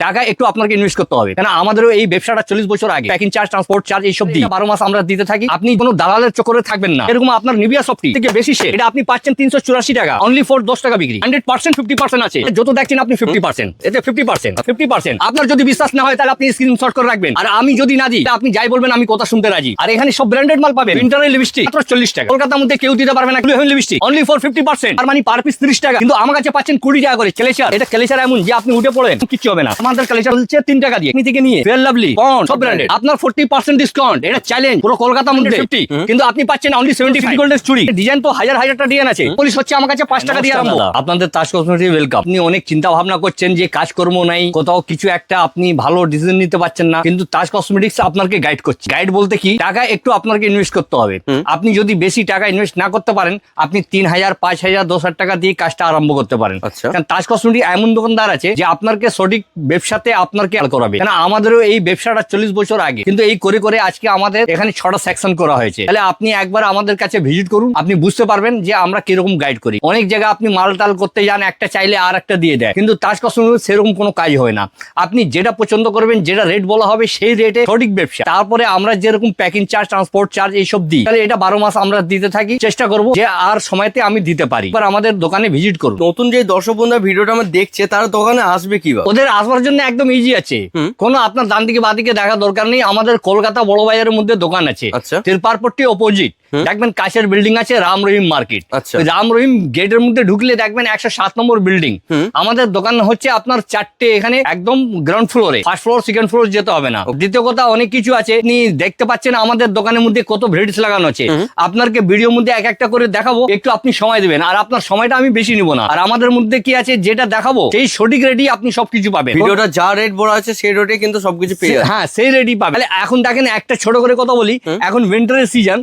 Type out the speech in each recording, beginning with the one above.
টাকা একটু আপনাকে ইনভেস্ট করতে হবে, কারণ আমাদেরও এই ব্যবসাটা 40 বছর আগে প্যাকিং চার্জ, ট্রান্সপোর্ট চার্জ এইসব দিই 12 মাস আমরা দিতে থাকি। আপনি কোনো দালালের চক্করে থাকবেন না। এরকম আপনার নিভিয়া সফটি থেকে বেশি শেয়ার এটা আপনি পাচ্ছেন 384 টাকা, অনলি ফর 10 টাকা বিক্রি। 100% 50% আছে, যত দেখছেন আপনি 50%, এতে 50%। আপনার যদি বিশ্বাস না হয় তাহলে আপনি স্ক্রিনশট করে রাখবেন, আর আমি যদি না দিই আপনি যাই বলবেন আমি কথা শুনতে রাজি। আর এখানে সব ব্র্যান্ডেড মাল পাবেন। উইন্টারের লিপস্টিক মাত্র 40 টাকা, কলকাতার মধ্যে কেউ দিতে পারবে না। লিপস্টিক অনলি ফর 50%, আর মানে পার পিস 30 টাকা, কিন্তু আমার কাছে পাচ্ছেন 20 টাকা করে। ক্লেচার, এটা ক্লেচার এমন যে আপনি উঠে পড়েন কিছু হবে না। আমাদের ক্লেচার হচ্ছে 3 টাকা দিয়ে, আপনি থেকে নিয়ে ফেয়ার লাভলি সব ব্র্যান্ডেড আপনার 40% ডিসকাউন্ট। এটা চ্যালেঞ্জ পুরো কলকাতার মধ্যে 50, কিন্তু আপনি পাচ্ছেন অনলি 75। গোল্ডের চুড়ি ডিজাইন তো হাজারটা ডিজাইন আছে, পুলিশ হচ্ছে আমার কাছে 5 টাকা দিয়ে আরম্ভ। আপনাদের তাজ কসমেটিক ওয়েলকাম। আপনি অনেক চিন্তা ভাবনা করছেন যে কাজকর্ম নাই, কোথাও কিছু একটা আপনি ভালো ডিসিশন নিতে পারছেন না, কিন্তু তাজ কসমেটিক্স আপনাকে গাইড করছে। গাইড বলতে কি, টাকা একটু আপনাকে ইনভেস্ট করতে হবে। আপনি যদি বেশি টাকা ইনভেস্ট না করতে পারেন, আপনি 3000, 5000, 10,000 টাকা দিয়ে কাজটা আরম্ভ করতে পারেন। কারণ তাজ কসমেটিক এমন দোকানদার আছে যে আপনাকে সঠিক ব্যবসাতে আপনাকে করাবে। কারণ আমাদেরও এই ব্যবসাটা 40 বছর আগে, কিন্তু এই করে করে আজকে আমাদের এখানে 6টা সেকশন করা হয়েছে। তাহলে আপনি একবার আমাদের কাছে ভিজিট করুন, আপনি বুঝতে পারবেন যে আমরা কিরকম গাইড করি। অনেক জায়গায় আপনি মাল টাল করতে যান, একটা চাইলে আর একটা দিয়ে দেয়, কিন্তু তাজ কসমেটিক সেরকম কোনো কাজ হয় না। আপনি যেটা পছন্দ করবেন, যেটা রেট বলা হবে সেই রেটে সঠিক ব্যবসা। তারপরে আমরা যেরকম প্যাকিং চার্জ, ট্রান্সপোর্ট চার্জ এইসব দিই, তাহলে এটা 12 মাস আমরা দিতে থাকি। চেষ্টা করবো যে আর সময়তে আমি দিতে পারি। এবার আমাদের দোকানে ভিজিট করুন। নতুন যে দর্শক বন্ধুরা ভিডিওটা আমার দেখছে তারা দোকানে আসবে কিভাবে? ওদের আসবার জন্য একদম ইজি আছে, কোনো আপনার ডান দিকে বা দিকে দেখা দরকার নেই। আমাদের কলকাতা বড় বাজারের মধ্যে দোকান আছে, তিরপারপট্টি অপোজিট দেখবেন কাঁচের বিল্ডিং আছে, রাম রহিম মার্কেট। রাম রহিম গেটের মধ্যে ঢুকলে দেখবেন 107 নম্বর বিল্ডিং। আমাদের দোকান হচ্ছে আপনার 4টে, এখানে একদম গ্রাউন্ড ফ্লোরে। ফার্স্ট ফ্লোর, সেকেন্ড ফ্লোর যেতে হবে না। দ্বিতীয় কথা, অনেক কিছু আছে আপনি দেখতে পাচ্ছেন আমাদের দোকানের মধ্যে কত ভেরিটিস লাগানো আছে। আপনাকে ভিডিওর মধ্যে এক একটা করে দেখাবো, একটু আপনি সময় দেবেন, আর আপনার সময়টা আমি বেশি নিব না। আর আমাদের মধ্যে কি আছে যেটা দেখাবো সেই সঠিক রেডি আপনি সবকিছু পাবেন। ভিডিওটা যা রেট বলা আছে সেই রেটে কিন্তু সবকিছু পেয়ে যাবেন। হ্যাঁ, সেই রেডি পাবেন। এখন দেখেন একটা ছোট করে কথা বলি, এখন উইন্টারের সিজন,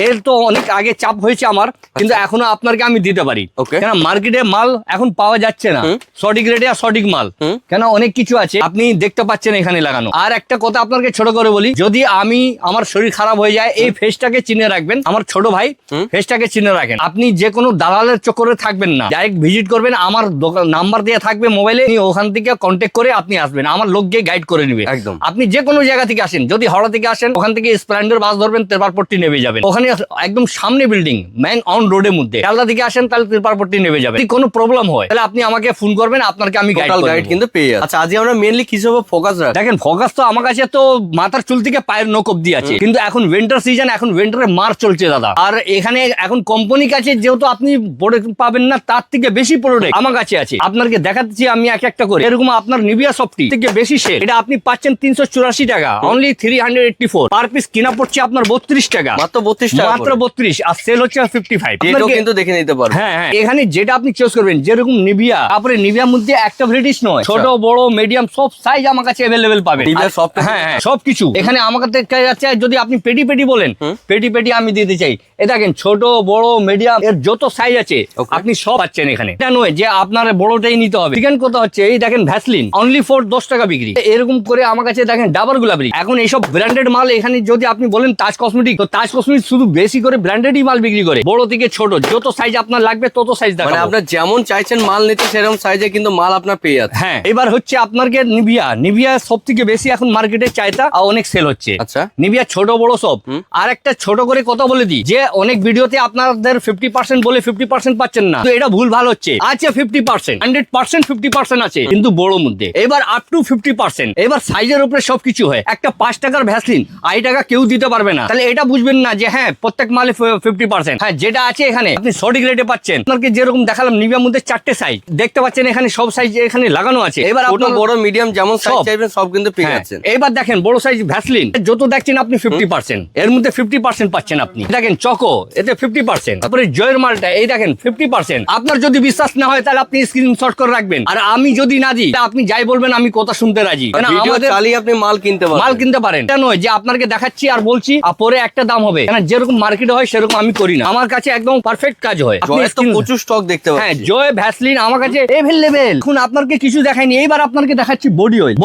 এর তো অনেক আগে চাপ হয়েছে আমার, কিন্তু এখনো আপনাকে আমি দিতে পারি। কেন মার্কেটে মাল এখন পাওয়া যাচ্ছে না সঠিক রেটে আর সঠিক মাল, কেন অনেক কিছু আছে আপনি দেখতে পাচ্ছেন এখানে লাগানো। আর একটা কথা আপনাকে ছোট করে বলি, যদি আমি আমার শরীর খারাপ হয়ে যায়, এই ফেসটাকে চিনে রাখবেন, আমার ছোট ভাই ফেসটাকে চিনে রাখেন। আপনি যে কোনো দালালের চক্করে থাকবেন না, ডাইরেক্ট ভিজিট করবেন, আমার নাম্বার দেওয়া থাকবে মোবাইলে, ওখান থেকে কন্ট্যাক্ট করে আপনি আসবেন, আমার লোক গিয়ে গাইড করে নিবে। একদম আপনি যে কোনো জায়গা থেকে আসেন, যদি হাওড়া থেকে আসেন ওখান থেকে স্প্লেন্ডার বাস ধরবেন, তিরপারপট্টি নেমে যাবেন, ওখানে একদম সামনে বিল্ডিং মেইন অন রোডের মধ্যে। শিয়ালদা থেকে আসেন তাহলে তিরপারপট্টি নেমে যাবেন। যদি কোনো প্রবলেম হয় তাহলে আপনি আমাকে ফোন করবেন, আপনাকে আমি গাইড কিন্তু পেয়ে যাবেন। আচ্ছা, আজকে আমরা মেইনলি কিছু ফোকাস রাখি। দেখেন ফোকাস তো আমার কাছে তো মাথার চুল থেকে পায়ের নখ অব্দি আছে, কিন্তু এখন উইন্টার সিজন, এখন উইন্টারে মার্চ চলছে দাদা। আর এখানে এখন কোম্পানি কাছে যেহেতু আপনি প্রোডাক্ট পাবেন না, তার থেকে বেশি প্রোডাক্ট আমার কাছে আছে। আপনাকে দেখাচ্ছি আমি এক একটা করে। এরকম আপনার নিভিয়া সফটি থেকে বেশি শেয়ার, এটা আপনি পাচ্ছেন 384 টাকা, অনলি 384। পার পিস কিনা পড়ছে আপনার 32 টাকা, মাত্র 32 টাকা, মাত্র 32, আর সেল হচ্ছে 55। এটাও কিন্তু দেখে নিতে পারবেন। হ্যাঁ হ্যাঁ, এখানে যেটা আপনি চয়েস করবেন, যেরকম নিভিয়া, তারপরে নিভিয়ার মধ্যে একটা ভ্যারাইটিস নয়, ছোট বড় মিডিয়াম সব সাইজ আমার কাছে अवेलेबल পাবেন। হ্যাঁ হ্যাঁ, সবকিছু এখানে আমার কাছে। যদি আপনি পেটি পেটি বলেন, পেটি পেটি আমি দিতে চাই। এ দেখেন ছোট বড় মিডিয়াম এর যত সাইজ আছে আপনি সব পাচ্ছেন এখানে। এটা নয় যে আপনার বড়টাই নিতে হবে। সেকেন্ড কথা হচ্ছে, এই দেখেন ভ্যাসলিন অনলি ফর 10 টাকা বিক্রি। এরকম করে আমার কাছে দেখেন ডাবর গোলাপি। এখন এইসব ব্র্যান্ডেড মাল এখানে যদি আপনি বলেন তাজ কসমেটিক, তো তাজ কসমেটিক শুধু বেশি করে ব্র্যান্ডেডই মাল বিক্রি করে, বড় থেকে ছোট যত সাইজ আপনার লাগবে তত সাইজ দেখাবো। মানে আপনার যেমন চাইছেন মাল নিতে সেরকম সাইজে কিন্তু মাল আপনার পেয়ে যাচ্ছে। হ্যাঁ, এবার হচ্ছে আপনাকে নিভিয়া সব থেকে বেশি এখন মার্কেটে চাইতা আর অনেক সেল হচ্ছে। আচ্ছা, নিভিয়া ছোট বড় সব। আর একটা ছোট করে কথা বলে দিই, যে অনেক ভিডিওতে আপনাদের 50% বলে 50% পাচ্ছেন না, তো এটা ভুল ভাল হচ্ছে। আছে 50%, 100% 50% আছে, কিন্তু বড় মধ্যে। এবার আপ টু 50%। এবার সাইজের উপরে সবকিছু হয়। একটা 5 টাকার ভ্যাসলিন 8 টাকা কেউ দিতে পারবে না, তাহলে এটা বুঝবেন না যে হ্যাঁ প্রত্যেক মালে 50%। হ্যাঁ, যেটা আছে এখানে আপনি সঠিক রেটে পাচ্ছেন। আপনাকে যেরকম দেখালাম নিভিয়ার মধ্যে 4টে সাইজ দেখতে পাচ্ছেন, এখানে সব সাইজ এখানে লাগানো আছে। এবার ছোট বড় মিডিয়াম যেমন সাইজ চাইবেন সব কিন্তু পেয়ে যাচ্ছেন। এবার দেখেন বড় সাইজ ভ্যাসলিন যত দেখছেন আপনি 50%, এর মধ্যে 50% পাচ্ছেন আপনি। দেখেন চকো, এতে 50%। তারপরে জয়ের মালটা এই দেখেন 50%। আপনার যদি বিশ্বাস না হয় তাহলে আপনি স্ক্রিনশট করে রাখবেন, আর আমি যদি না দিই আপনি যাই বলবেন আমি কথা শুনতে রাজি। আমাদের চালিয়ে আপনি মাল কিনতে পারেন। এটা নয় যে আপনাকে দেখাচ্ছি আর বলছি আর পরে একটা দাম হবে, কারণ যেরকম মার্কেটে হয় সেরকম আমি করি না। আমার কাছে একদম পারফেক্ট কাজ হয়। প্রচুর স্টক দেখতে পাচ্ছেন। হ্যাঁ, জয় ভ্যাসলিন আমার কাছে এভেলেবেল। এখন আপনাকে কিছু দেখাইনি, এইবার আপনাকে দেখাচ্ছি বডি অয়েল।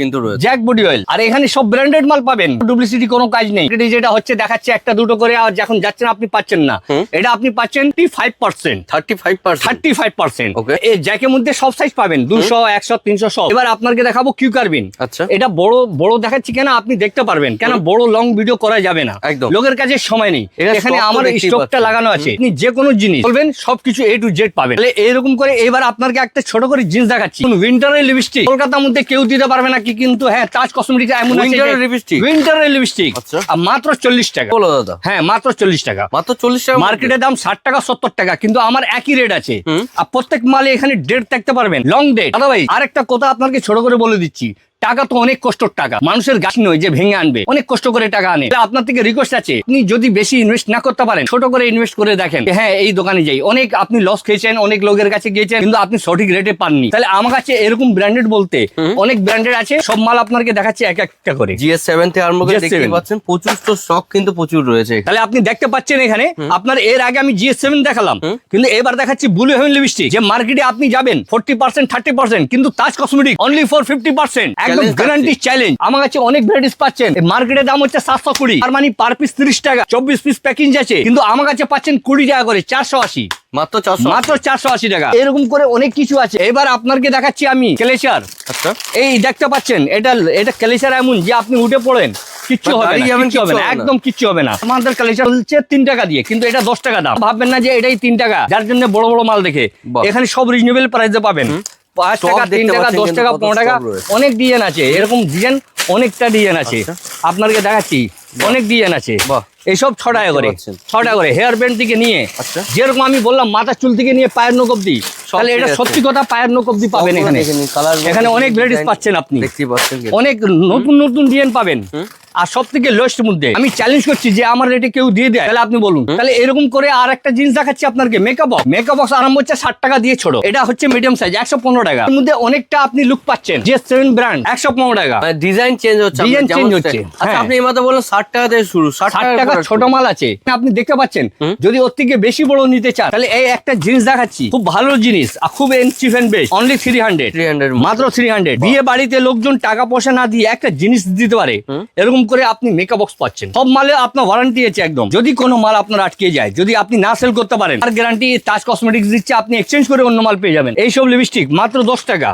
কিন্তু রয়েছে জ্যাক বডি অয়েল, আর এখানে সব ব্র্যান্ডেড মাল পাবেন, ডুপ্লিসিটি কোনো কাজ নেই। যেটা হচ্ছে দেখাচ্ছে একটা দুটো করে, আর যখন যাচ্ছেন আপনি পাচ্ছেন না, এটা আপনি পাচ্ছেন 35%। 35%। এই জ্যাকের মধ্যে সব সাইজ পাবেন, 200, 100, 300, সব। এবার আপনাকে দেখাবো কিউ কার্বিন। আচ্ছা। এটা বড় বড় দেখাচ্ছি কেন, আপনি দেখতে পারবেন কেন, বড় লং ভিডিও করা যাবে না, একদম। লোকের কাছে সময় নেই। এটা এখানে stock তো আমার দেখতেই স্টকটা পাচ্ছেন। লাগানো আছে, আপনি যে কোনো জিনিস বলবেন সবকিছু A to Z পাবেন। তাহলে এরকম করে এবার আপনাকে একটা ছোট করে জিনিস দেখাচ্ছি, উইন্টারের লিপস্টিক কলকাতার মধ্যে কেউ দিতে পারবে না কি, কিন্তু হ্যাঁ তাজ কসমেটিক্স এমন আছে Winter এর lipstick? উইন্টারের লিপস্টিক আচ্ছা। মাত্র 40 টাকা। বলো দাদা, হ্যাঁ মাত্র 40 টাকা। মাত্র 40 টাকা। মার্কেটের দাম 60 টাকা 70 টাকা, কিন্তু আমার একই রেট আছে। আর প্রত্যেক মালে এখানে ডেট দেখতে পারবেন, লং ডেট। দাদা ভাই আরেকটা কথা আপনাকে ছোট করে বলে দিচ্ছি, টাকা তো অনেক কষ্টর টাকা, মানুষের গাছ নয় যে ভেঙে আনবে, অনেক কষ্ট করে টাকা আনে। তাহলে আপনার থেকে রিকোয়েস্ট আছে, আপনি যদি বেশি ইনভেস্ট না করতে পারেন, ছোট করে ইনভেস্ট করে দেখেন। হ্যাঁ এই দোকানে যাই, অনেক আপনি লস খেয়েছেন, অনেক লোকের কাছে গিয়েছেন, কিন্তু আপনি সঠিক রেটে পাননি। তাহলে আমার কাছে এরকম ব্র্যান্ডেড বলতে অনেক ব্র্যান্ডেড আছে, সব মাল আপনাকে দেখাচ্ছি এক একটা করে। GS7 থেকে আরম্ভ করে GS7 দেখতে পাচ্ছেন প্রচুর তো স্টক কিন্তু প্রচুর রয়েছে এখানে। তাহলে আপনি দেখতে পাচ্ছেন এখানে, আপনার এর আগে আমি GS7 দেখালাম, কিন্তু এবার দেখাচ্ছি ব্লু হেভেন লিপস্টিক। যে মার্কেটে আপনি যাবেন 40% 30%, কিন্তু তাজ কসমেটিক অনলি ফর 50%, একদম Challenge গ্যারান্টি চ্যালেঞ্জ। আমার কাছে অনেক ভ্যারাইটিস পাচ্ছেন, মার্কেটের দাম হচ্ছে 720, আর মানে পার পিস 30 টাকা, 24 পিস প্যাকিং আছে, কিন্তু আমার কাছে পাচ্ছেন 20 টাকা করে, 480, মাত্র 400। মাত্র 480 টাকা। এরকম করে অনেক কিছু আছে। এবার আপনাকে দেখাচ্ছি আমি ক্লেচার। আচ্ছা। এই দেখতে পাচ্ছেন, এটা ক্লেচার এমন যে আপনি উঠে পড়েন কিচ্ছু হবে দাঁড়িয়ে না, যাবেন, কিচ্ছু হবে না, কিচ্ছু হবে না। একদম কিচ্ছু হবে না। আমাদের কালেকশন হচ্ছে 3 টাকা দিয়ে, কিন্তু এটা 10 টাকা দাম। ভাববেন না যে এটাই 3 টাকা, যার জন্য বড় বড় মাল দেখে। বাহ। এখানে সব রিজনেবল প্রাইসে পাবেন, 5 Stock টাকা, 3 দেখতে টাকা, পাচ্ছেন 10 টাকা, কিন্তু 15 টাকা, কত stock রয়েছে। অনেক ডিজাইন আছে। এরকম ডিজাইন অনেকটা ডিজাইন আছে, আপনাকে দেখাচ্ছি, অনেক ডিজাইন আছে। বাহ। এইসব 6 টাকা করে, পাচ্ছেন। 6 টাকা করে। হেয়ার ব্যান্ড থেকে নিয়ে, আচ্ছা। যেরকম আমি বললাম মাথা চুল থেকে নিয়ে পায়ের নখ অব্দি, তাহলে এটা পেয়ে সত্যি কথা, পায়ের নখ অব্দি পাবেন এখানে। এখানে অনেক ভ্যারাইটিস পাচ্ছেন আপনি, দেখতে পাচ্ছেন কিন্তু। অনেক নতুন নতুন ডিজাইন পাবেন। আর সব থেকে লোয়েস্ট মধ্যে আমি চ্যালেঞ্জ করছি যে আমার রেটে কেউ দিয়ে দেয়, তাহলে আপনি বলুন। তাহলে এরকম করে আর একটা জিনিস দেখাচ্ছি আপনাকে, মেকআপ বক্স আরম্ভ হচ্ছে 60 টাকা দিয়ে ছোট, এটা হচ্ছে মিডিয়াম সাইজ 115 টাকা। এর মধ্যে অনেকটা আপনি লুক পাচ্ছেন। GS7 ব্র্যান্ড 115 টাকা। মানে ডিজাইন চেঞ্জ হচ্ছে, Design আপনি change যেমন হচ্ছে, আচ্ছা হ্যাঁ। আপনি এই মাত্র বললেন 60 টাকা থেকে শুরু, 60 60 টাকা করে ছোট শুরু। মাল আছে, আপনি দেখতে পাচ্ছেন। যদি ওর থেকে বেশি বড় নিতে চান, তাহলে এই একটা জিনিস দেখাচ্ছি, খুব ভালো জিনিস আর খুব চিপ এন্ড বেস্ট, অনলি 300, 300 মাত্র 300। বিয়ে বাড়িতে লোকজন টাকা পয়সা না দিয়ে একটা জিনিস দিতে পারে, এরকম করে আপনি মেকআপ বক্স পাচ্ছেন। সব মালে আপনার ওয়ারেন্টি আছে একদম। যদি কোনো মাল আপনার আটকে যায়, যদি আপনি না সেল করতে পারেন, আর গ্যারান্টি তাজ কসমেটিক্স দিচ্ছে, আপনি এক্সচেঞ্জ করে অন্য মাল পেয়ে যাবেন। এইসব লিপস্টিক মাত্র 10 টাকা,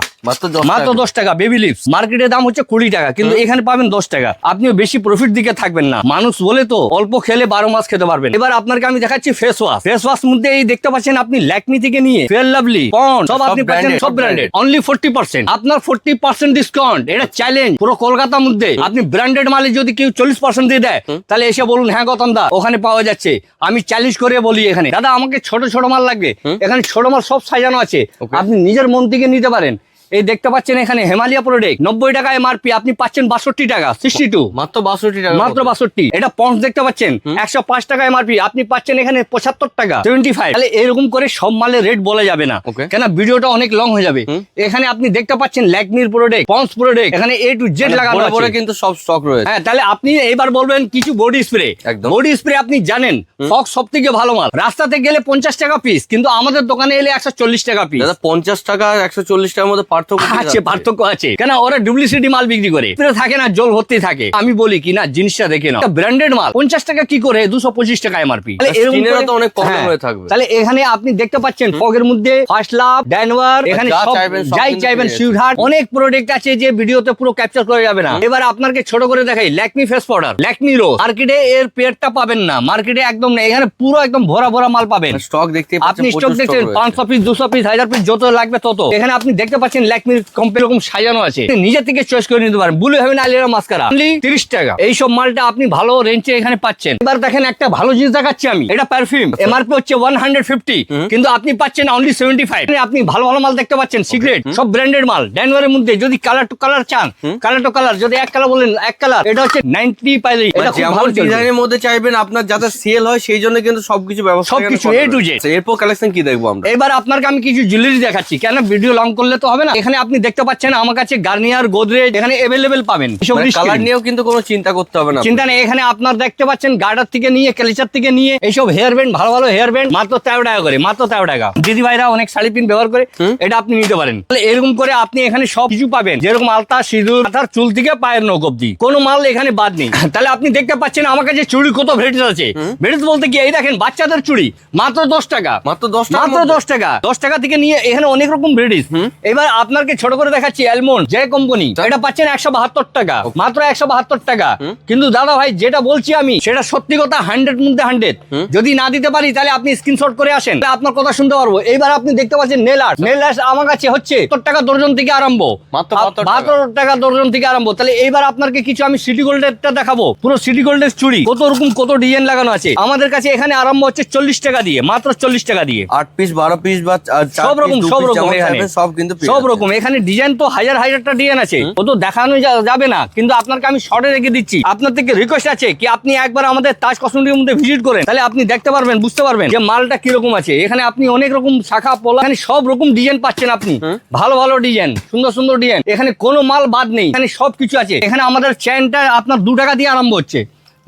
মাত্র 10 টাকা। বেবি লিপস মার্কেটের দাম হচ্ছে 20 টাকা, কিন্তু এখানে পাবেন 10 টাকা। আপনিও বেশি প্রফিট দিকে থাকবেন না, মানুষ বলে তো অল্প খেলে 12 মাস খেতে পারবেন। এবার আপনাকে আমি দেখাচ্ছি ফেস ওয়াশ মধ্যে এই দেখতে পাচ্ছেন আপনি ল্যাকমি থেকে নিয়ে ফেয়ার লাভলি, পন্ডস, সব আপনি পাচ্ছেন, branded, সব সব ব্র্যান্ডেড, অনলি 40%। আপনার 40% ডিসকাউন্ট, এটা চ্যালেঞ্জ পুরো কলকাতার মধ্যে। আপনি ব্র্যান্ডেড মালে যদি কেউ 40% দিয়ে দেয়, তাহলে এসে বলুন হ্যাঁ গৌতম দা ওখানে পাওয়া যাচ্ছে। আমি চ্যালেঞ্জ করে বলি এখানে, দাদা আমাকে ছোট ছোট মাল লাগবে, এখানে ছোট মাল সব সাজানো আছে, আপনি নিজের মন থেকে নিতে পারেন। এই দেখতে পাচ্ছেন এখানে হিমালয় প্রোডাক্ট 90 টাকা এমআরপি, আপনি পাচ্ছেন 62 টাকা, 62, মাত্র 62 টাকা, মাত্র 62। এটা পন্স দেখতে পাচ্ছেন 105 টাকা এমআরপি, আপনি পাচ্ছেন এখানে 75 টাকা, 75। তাহলে এরকম করে সব মালের রেট বলা যাবে না, Okay. কেন ভিডিওটা অনেক লং হয়ে যাবে। এখানে আপনি দেখতে পাচ্ছেন ল্যাকমির প্রোডাক্ট, পন্স প্রোডাক্ট, এখানে A to Z লাগানো বড় বড় আছে। কিন্তু সব স্টক রয়েছে। হ্যাঁ, তাহলে আপনি এইবার বলবেন কিছু বডি স্প্রে। একদম। বডি স্প্রে আপনি জানেন ফক্স সব থেকে ভালো মাল, রাস্তাতে গেলে 50 টাকা পিস, কিন্তু আমাদের দোকানে এলে 140 টাকা পিস। দাদা 50 টাকা আর 140 টাকার মধ্যে পার্থক্য কি আছে, পার্থক্য আছে, কেন ওরা ডুপ্লিসিটি মাল বিক্রি করে, স্প্রে থাকে না, জল ভর্তি থাকে। আমি বলি কি না, জিনিসটা দেখে না, ব্র্যান্ডেড মাল 50 টাকা কি করে 225 টাকা এমআরপি। স্কিনেরও তো অনেক প্রবলেম হয়ে থাকবে। তাহলে এখানে আপনি দেখতে পাচ্ছেন ফগের মধ্যে ফার্স্ট লাভ, ড্যানওয়ার, এখানে যা সব চাইবেন সব যাই কিন্তু চাইবেন, পেয়ে যাবেন। সুইটহার্ট, অনেক প্রোডাক্ট আছে যে ভিডিওতে পুরো ক্যাপচার করা যাবে না। এবার আপনাকে ছোট করে দেখাই ল্যাকমি ফেস পাউডার, ল্যাকমি রোজ। মার্কেটে এর পেয়ারটা পাবেন না, মার্কেটে একদম নেই, এখানে পুরো একদম ভরা ভরা মাল পাবেন। স্টক দেখতে আপনি স্টক দেখছেন 500 পিস, 200 পিস, 1000 পিস, যত লাগবে তত। এখানে আপনি দেখতে পাচ্ছেন ল্যাকমির কোম্পানি এরকম সাজানো আছে, নিজে থেকে চয়েস করে নিতে পারেন। Blue Heaven eyeliner mascara only 30 টাকা। এইসব মালটা আপনি ভালো রেঞ্জে এখানে পাচ্ছেন। এবার দেখেন একটা ভালো জিনিস দেখাচ্ছি আমি, এটা পারফিউম, এমআরপি হচ্ছে 150, কিন্তু আপনি পাচ্ছেন অনলি 75। আপনি ভালো ভালো মাল দেখতে পাচ্ছেন, সিক্রেট, সব ব্র্যান্ডেড মাল। ড্যানওয়ারের মধ্যে যদি কালার টু কালার চান, কালার টু কালার, যদি এক কালার বলেন এক কালার, এটা হচ্ছে 90 পাইলে, এটা খুব ভালো চলবে। ডিজাইনের মধ্যে চাইবেন আপনার যাতে সেল হয়, সেই জন্য কিন্তু সবকিছু ব্যবস্থা, সবকিছু A to Z। এরপর কালেকশন কি দেখবো আমরা? এবার আপনাকে আমি কিছু জুয়েলারি দেখাচ্ছি, কেন ভিডিও লং করলে তো হবে না। এখানে আপনি দেখতে পাচ্ছেন আমার কাছে গার্নিয়ার, গোদরেজ এখানে অ্যাভেলেবেল পাবেন। এসব কালার নিয়েও কিন্তু কোনো চিন্তা করতে হবে না, চিন্তা নেই। এখানে আপনার দেখতে পাচ্ছেন গার্ডার থেকে নিয়ে, ক্যালিচার থেকে নিয়ে, এইসব হেয়ার ব্যান্ড, ভালো ভালো হেয়ার ব্যান্ড মাত্র 13 টাকা করে, মাত্র 13 টাকা। দিদি ভাইরা অনেক শাড়ি পিন ব্যবহার করে, এটা আপনি নিতে পারেন। তাহলে এরকম করে আপনি এখানে সব কিছু পাবেন, যেরকম আলতা, সিঁদুর, মাথার চুল থেকে পায়ের নখ অব্দি, কোনো মাল এখানে বাদ নেই। তাহলে আপনি দেখতে পাচ্ছেন আমার কাছে চুড়ি কত ভ্যারাইটিস আছে। ভ্যারাইটিস বলতে কি, এই দেখেন বাচ্চাদের চুড়ি মাত্র 10 টাকা, মাত্র 10 টাকা, মাত্র 10 টাকা। 10 টাকা থেকে নিয়ে এখানে অনেক রকম ভ্যারাইটিস। এবার আপনাকে ছোট করে দেখাচ্ছি অ্যালমন্ড যে কোম্পানি, এটা পাচ্ছেন 172 টাকা, মাত্র 172 টাকা। কিন্তু দাদা ভাই যেটা বলছি আমি সেটা সত্যি কথা, 100 মধ্যে 100। যদি না দিতে পারি তাহলে আপনি স্ক্রিনশট করে আসেন, তাহলে আপনার কথা শুনতে পারবো। এইবার আপনি দেখতে পাচ্ছেন নেল আর্ট, নেল আর্ট আমার কাছে হচ্ছে 70 টাকা দর্জন থেকে আরম্ভ, মাত্র 72 টাকা দর্জন থেকে আরম্ভ। তাহলে এইবার আপনাকে কিছু আমি সিটি গোল্ডেরটা দেখাবো, পুরো সিটি গোল্ডের চুড়ি, কত রকম কত ডিজাইন লাগানো আছে আমাদের কাছে। এখানে আরম্ভ হচ্ছে 40 টাকা দিয়ে, মাত্র 40 টাকা দিয়ে। 8 পিস 12 পিস বা সব রকম এখানে সব কিন্তু সব রকম। এখানে ডিজাইন তো হাজারটা ডিজাইন আছে, ও তো দেখানো যাবে না, কিন্তু আপনাকে আমি শর্টে রেখে দিচ্ছি। আপনার থেকে রিকোয়েস্ট আছে কি আপনি একবার আমাদের তাজ কসমেটিকের মধ্যে ভিজিট করেন, তাহলে আপনি দেখতে পারবেন, বুঝতে পারবেন যে মালটা কিরকম আছে। এখানে আপনি অনেক রকম শাখা পোলা, এখানে সব রকম ডিজাইন পাচ্ছেন আপনি, ভালো ভালো ডিজাইন, সুন্দর সুন্দর ডিজাইন। এখানে কোনো মাল বাদ নেই, এখানে সব কিছু আছে। এখানে আমাদের চেনটা আপনার 2 টাকা দিয়ে আরম্ভ হচ্ছে,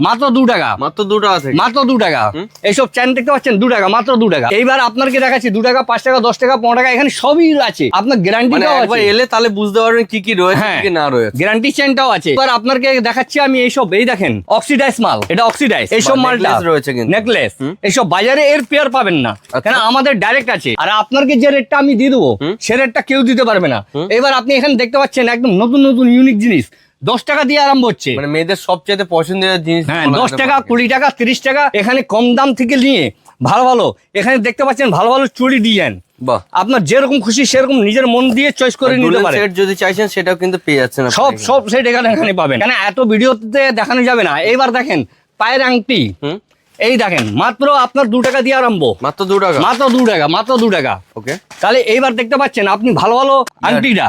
মাত্র 2 টাকা, মাত্র 2 টাকা থেকে, মাত্র 2 টাকা। এইসব চেন দেখতে পাচ্ছেন 2 টাকা, মাত্র 2 টাকা। এইবার আপনাকে দেখাচ্ছি 2 টাকা, 5 টাকা, 10 টাকা, 15 টাকা, এখানে সবই আছে। আপনার গ্যারান্টিটাও আছে, একবার এলে তাহলে বুঝতে পারবেন কি কি রয়েছে কি কি না রয়েছে। গ্যারান্টি চেনটাও আছে। এবার আপনাকে দেখাচ্ছি আমি এইসব, এই দেখেন অক্সিডাইজ মাল, এটা অক্সিডাইজ। এইসব মালটা রয়েছে কিন্তু নেকলেস, এইসব বাজারে এর পেয়ার পাবেন না, কেন আমাদের ডাইরেক্ট আছে। আর আপনাকে যে রেটটা আমি দিয়ে দেবো সে রেটটা কেউ দিতে পারবে না। এবার আপনি এখানে দেখতে পাচ্ছেন একদম নতুন নতুন ইউনিক জিনিস, 10 টাকা দিয়ে আরম্ভ হচ্ছে। মানে মেয়েদের সবচেয়ে পছন্দের জিনিস। হ্যাঁ, 10 টাকা, 20 টাকা, 30 টাকা, এখানে কম দাম থেকে নিয়ে ভালো ভালো। এখানে দেখতে পাচ্ছেন ভালো ভালো চুড়ি ডিজাইন, বাহ, আপনার যেরকম খুশি সেরকম নিজের মন দিয়ে চয়েস করে নিতে পারেন। সেট যদি চাইছেন সেটাও কিন্তু পেয়ে যাচ্ছেন, সব সেট এখানে পাবেন, কেন এত ভিডিওতে দেখানো যাবে না। এইবার দেখেন পায়ের আংটি, এই দেখেন মাত্র আপনার 2 টাকা দিয়ে আরম্ভ, মাত্র 2 টাকা, মাত্র 2 টাকা, মাত্র 2 টাকা। ওকে, তাহলে এইবার দেখতে পাচ্ছেন আপনি ভালো ভালো আংটিটা,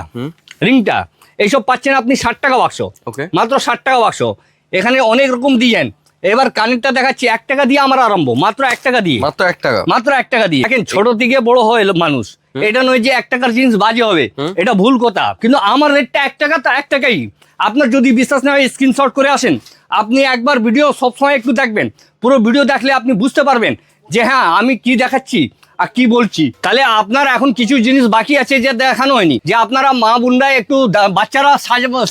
রিংটা, এইসব পাচ্ছেন আপনি 60 টাকা বাক্স, ওকে, মাত্র 60 টাকা বাক্স। এখানে অনেক রকম ডিজাইন। এবার কানেরটা দেখাচ্ছি 1 টাকা দিয়ে আমার আরম্ভ, মাত্র 1 টাকা দিয়ে, মাত্র 1 টাকা, মাত্র 1 টাকা দিয়ে। দেখেন ছোট থেকে বড় হয় মানুষ, এটা নয় যে 1 টাকার জিনিস বাজে হবে, এটা ভুল কথা। কিন্তু আমার রেটটা 1 টাকা, তো 1 টাকাই। আপনার যদি বিশ্বাস না হয় স্ক্রিনশট করে আসেন। আপনি একবার ভিডিও সবসময় একটু দেখবেন, পুরো ভিডিও দেখলে আপনি বুঝতে পারবেন যে হ্যাঁ আমি কি দেখাচ্ছি আর কি বলছি। তাহলে আপনার এখন কিছু জিনিস বাকি আছে যে দেখানো হয়নি, যে আপনারা মা বোনরা একটু বাচ্চারা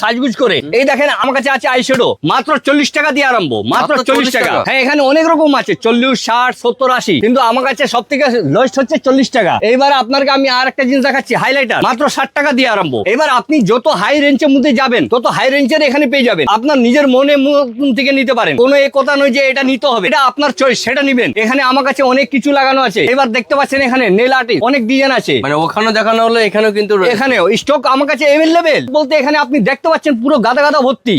সাজগুজ করে। এই দেখেন আমার কাছে আছে আইশ্যাডো, মাত্র 40 টাকা দিয়ে আরম্ভ, মাত্র 40 টাকা। হ্যাঁ, এখানে অনেক রকম আছে, 40, 60, 70, 80, কিন্তু আমার কাছে সব থেকে লোয়েস্ট হচ্ছে 40 টাকা। এইবার আপনাকে আমি আর একটা জিনিস দেখাচ্ছি, হাইলাইটার, মাত্র 60 টাকা দিয়ে আরম্ভ। এবার আপনি যত হাই রেঞ্জের মধ্যে যাবেন তত হাই রেঞ্জের এখানে পেয়ে যাবেন, আপনার নিজের মনে থেকে নিতে পারেন। কোনো এই কথা নয় যে এটা নিতে হবে, এটা আপনার চয়েস, সেটা নিবেন। এখানে আমার কাছে অনেক কিছু লাগানো আছে। এবার দেখতে পাচ্ছেন এখানে নেল আর্টিস্ট, অনেক ডিজাইন আছে। মানে ওখানে দেখানো হলো, এখানেও কিন্তু এখানেও স্টক আমার কাছে अवेलेबल বলতে এখানে আপনি দেখতে পাচ্ছেন পুরো গাদা গাদা ভর্তি।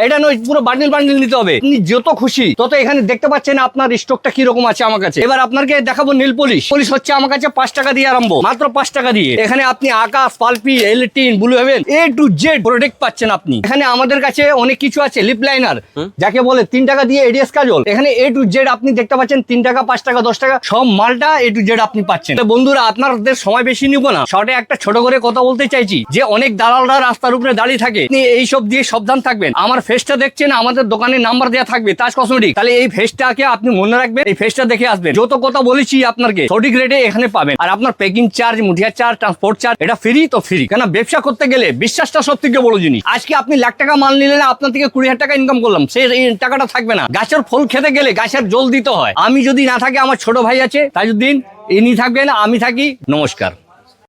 এটা নয় পুরো বান্ডিল বান্ডিল নিতে হবে, আপনি যত খুশি তত এখানে দেখতে পাচ্ছেন আপনার স্টকটা কি রকম আছে আমার কাছে। এবার আপনাকে দেখাবো নীল পলিশ। পলিশ হচ্ছে আমার কাছে 5 টাকা দিয়ে আরম্ভ, মাত্র 5 টাকা দিয়ে। এখানে আপনি আকাশ, পালপি, এলটিন, blue heaven, A to Z product পাচ্ছেন আপনি। এখানে আমাদের কাছে অনেক কিছু আছে, লিপ লাইনার যাকে বলে 3 টাকা দিয়ে এডিএস কাজল। এখানে A to Z আপনি দেখতে পাচ্ছেন 3 টাকা, 5 টাকা, 10 টাকা, সব মালটা A to Z আপনি পাচ্ছেন। বন্ধুরা আপনাদের সময় বেশি নিব না, শর্টে একটা ছোট করে কথা বলতে চাইছি যে অনেক দালালরা রাস্তার উপরে দাঁড়িয়ে থাকে, আপনি এইসব দিয়ে সাবধান থাকবেন। আমার ফেসটা দেখছেন, আমাদের দোকানের নাম্বার দেওয়া থাকবে তাজ কসমেটিক, তাহলে এই ফেসটাকে আপনি মনে রাখবেন, এই ফেসটা দেখে আসবেন। যত কথা বলেছি আপনাকে সঠিক রেটে এখানে পাবেন। আর আপনার প্যাকিং চার্জ, মুঠিয়া চার্জ, ট্রান্সপোর্ট চার্জ এটা ফ্রি তো ফ্রি, কেন ব্যবসা করতে গেলে বিশ্বাসটা সব থেকে বড় জিনিস। আজকে আপনি লাখ টাকা মাল নিলেন, আপনার থেকে 20,000 টাকা ইনকাম করলাম, সেই টাকাটা থাকবে না। গাছের ফল খেতে গেলে গাছের জল দিতে হয়। আমি যদি না থাকে আমার ছোট ভাই আছে তাজউদ্দিন, ইনি থাকবেন, আমি থাকি। নমস্কার।